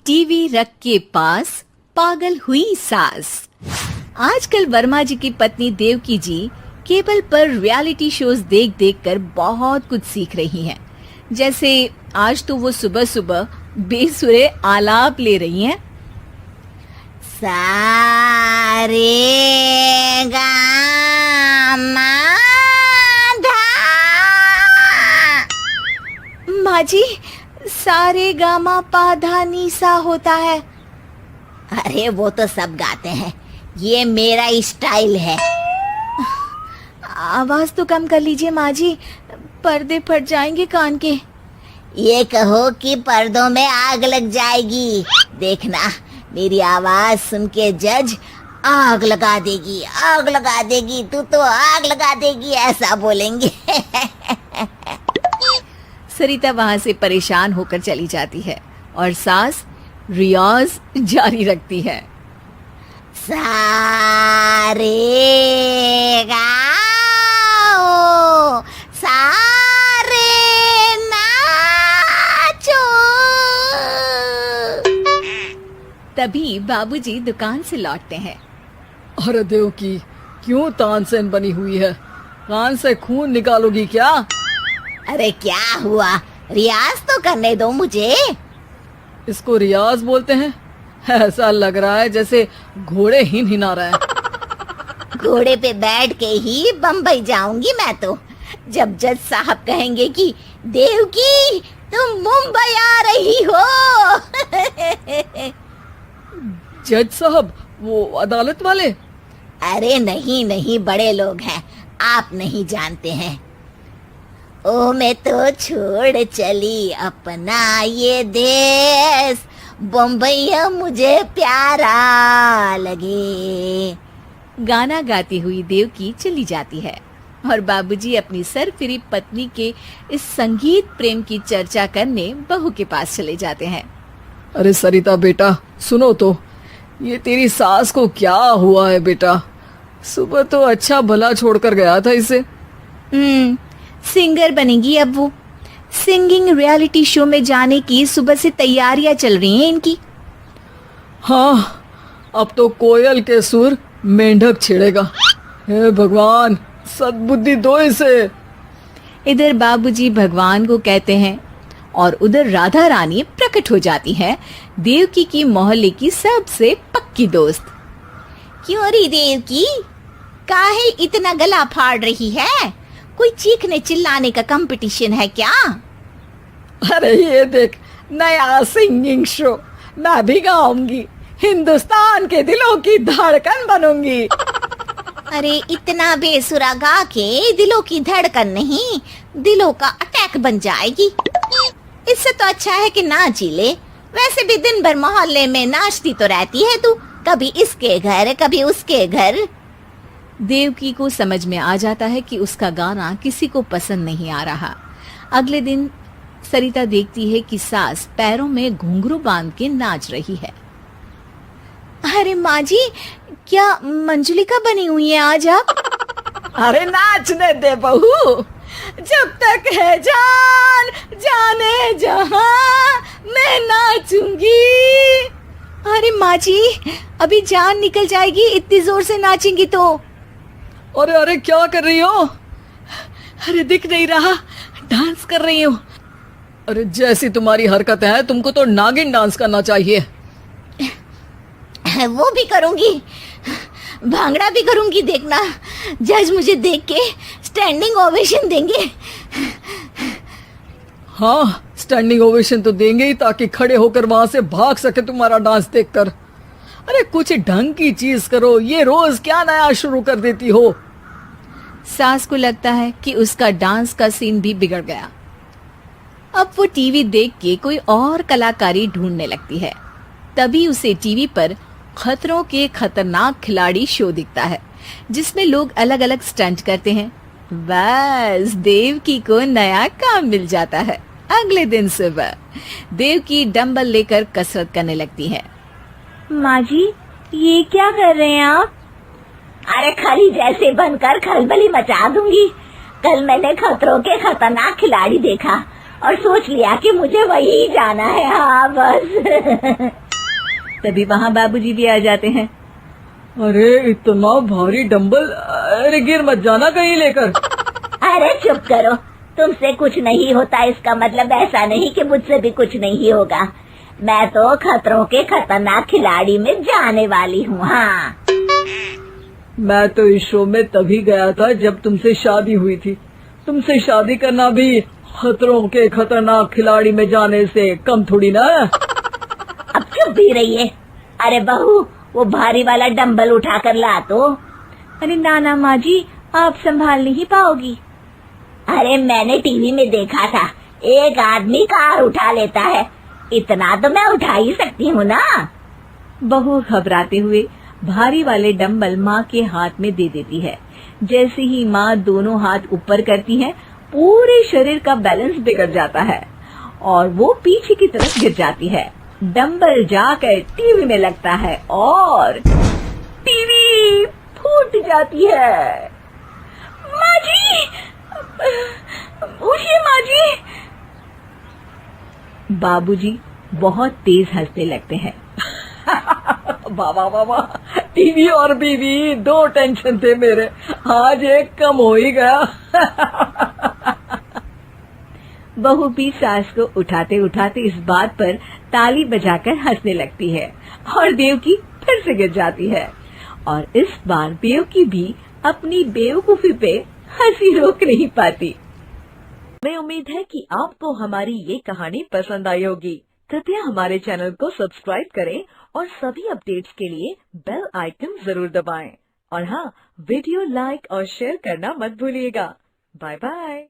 TV रख के पास पागल हुई सास। आजकल वर्मा जी की पत्नी देवकी जी केबल पर रियलिटी शोज देख देख कर बहुत कुछ सीख रही हैं। जैसे आज तो वो सुबह सुबह बेसुरे आलाप ले रही हैं। सारे गामा माँ जी, सारे गामा पाधा नीसा होता है। अरे वो तो सब गाते हैं, ये मेरा स्टाइल है। आवाज तो कम कर लीजिए माँ जी, पर्दे फट जाएंगे कान के। ये कहो कि पर्दों में आग लग जाएगी। देखना, मेरी आवाज सुन के जज आग लगा देगी, आग लगा देगी, तू तो आग लगा देगी, ऐसा बोलेंगे। सरिता वहां से परेशान होकर चली जाती है और सास रियाज जारी रखती है। सारे गाओ, सारे नाचो। तभी बाबूजी दुकान से लौटते हैं। अरे देवकी, क्यों तानसेन बनी हुई है? कान से खून निकालोगी क्या? अरे क्या हुआ, रियाज तो करने दो मुझे। इसको रियाज बोलते हैं? ऐसा लग रहा है जैसे घोड़े हिना रहा है। घोड़े पे बैठ के ही बम्बई जाऊंगी मैं तो, जब जज साहब कहेंगे कि देवकी तुम मुंबई आ रही हो। जज साहब, वो अदालत वाले? अरे नहीं नहीं, बड़े लोग हैं, आप नहीं जानते हैं। ओ मैं तो छोड़ चली अपना ये देश, बम्बई मुझे प्यारा लगे। गाना गाती हुई देवकी चली जाती है और बाबूजी अपनी सरफिरी पत्नी के इस संगीत प्रेम की चर्चा करने बहू के पास चले जाते हैं। अरे सरिता बेटा, सुनो तो, ये तेरी सास को क्या हुआ है बेटा? सुबह तो अच्छा भला छोड़कर गया था इसे। सिंगर बनेगी अब वो। सिंगिंग रियलिटी शो में जाने की सुबह से तैयारियां चल रही हैं इनकी। हाँ, अब तो कोयल के सुर मेंढक छेड़ेगा। हे भगवान, सद्बुद्धि दो इसे। इधर बाबूजी भगवान को कहते हैं और उधर राधा रानी प्रकट हो जाती है, देवकी की मोहल्ले की सबसे पक्की दोस्त। क्यों री देवकी, काहे इतना गला फाड़ रही है? कोई चीखने चिल्लाने का कंपटीशन है क्या? अरे ये देख, नया सिंगिंग शो, मैं भी गाऊंगी, हिंदुस्तान के दिलों की धड़कन बनूंगी। अरे इतना बेसुरा गा के दिलों की धड़कन नहीं, दिलों का अटैक बन जाएगी। इससे तो अच्छा है कि नाच ही ले। वैसे भी दिन भर मोहल्ले में नाचती तो रहती है तू, कभी इसके घर कभी उसके घर। देवकी को समझ में आ जाता है कि उसका गाना किसी को पसंद नहीं आ रहा। अगले दिन सरिता देखती है कि सास पैरों में घुंघरू बांध के नाच रही है। अरे माँ जी, क्या मंजुलिका बनी हुई है आज आप? अरे नाचने दे बहू, जब तक है जान जाने जहां मैं नाचूंगी। अरे माँ जी, अभी जान निकल जाएगी, इतनी जोर से नाचेंगी तो। अरे अरे, क्या कर रही हो? अरे दिख नहीं रहा, डांस कर रही हूँ। अरे जैसी तुम्हारी हरकत है, तुमको तो नागिन डांस करना चाहिए। वो भी करूंगी, भांगड़ा भी करूंगी। देखना, जज मुझे देख के स्टैंडिंग ओवेशन देंगे। हाँ, स्टैंडिंग ओवेशन तो देंगे ही, ताकि खड़े होकर वहां से भाग सके तुम्हारा डांस देखकर। अरे कुछ ढंग की चीज करो, ये रोज क्या नया शुरू कर देती हो? सास को लगता है कि उसका डांस का सीन भी बिगड़ गया। अब वो टीवी देख के कोई और कलाकारी ढूंढने लगती है। तभी उसे टीवी पर खतरों के खतरनाक खिलाड़ी शो दिखता है, जिसमें लोग अलग अलग स्टंट करते हैं। बस देवकी को नया काम मिल जाता है। अगले दिन सुबह देवकी डंबल लेकर कसरत करने लगती है। माँ जी, ये क्या कर रहे हैं आप? अरे खरी जैसे बनकर खलबली मचा दूंगी। कल मैंने खतरों के खतरनाक खिलाड़ी देखा, और सोच लिया कि मुझे वही जाना है। हाँ बस। तभी वहाँ बाबूजी भी आ जाते हैं। अरे इतना भारी डंबल, अरे गिर मत जाना कहीं लेकर। अरे चुप करो, तुमसे कुछ नहीं होता इसका मतलब ऐसा नहीं कि मुझसे भी कुछ नहीं होगा। मैं तो खतरों के खतरनाक खिलाड़ी में जाने वाली हूँ। हाँ मैं तो इस शो में तभी गया था जब तुमसे शादी हुई थी। तुमसे शादी करना भी खतरों के खतरनाक खिलाड़ी में जाने से कम थोड़ी ना। अब चुप भी रहिए। अरे बहू, वो भारी वाला डंबल उठाकर ला तो। अरे ना माँ जी, आप संभाल नहीं पाओगी। अरे मैंने टीवी में देखा था, एक आदमी कार उठा लेता है, इतना तो मैं उठा ही सकती हूँ ना। बहू घबराते हुए भारी वाले डंबल माँ के हाथ में दे देती है। जैसे ही माँ दोनों हाथ ऊपर करती है, पूरे शरीर का बैलेंस बिगड़ जाता है और वो पीछे की तरफ गिर जाती है। डंबल जाकर टीवी में लगता है और टीवी फूट जाती है। माँ जी, उठिए माँ जी। बाबूजी बहुत तेज हंसने लगते हैं। बाबा बाबा, टीवी और बीवी दो टेंशन थे मेरे, आज एक कम हो ही गया। बहू भी सास को उठाते उठाते इस बात पर ताली बजाकर हंसने लगती है और देवकी फिर से गिर जाती है। और इस बार देवकी भी अपनी बेवकूफी पे हंसी रोक नहीं पाती। हमें उम्मीद है कि आपको हमारी ये कहानी पसंद आई होगी। कृपया हमारे चैनल को सब्सक्राइब करें और सभी अपडेट्स के लिए बेल आइकन जरूर दबाएं। और हाँ, वीडियो लाइक और शेयर करना मत भूलिएगा। Bye bye.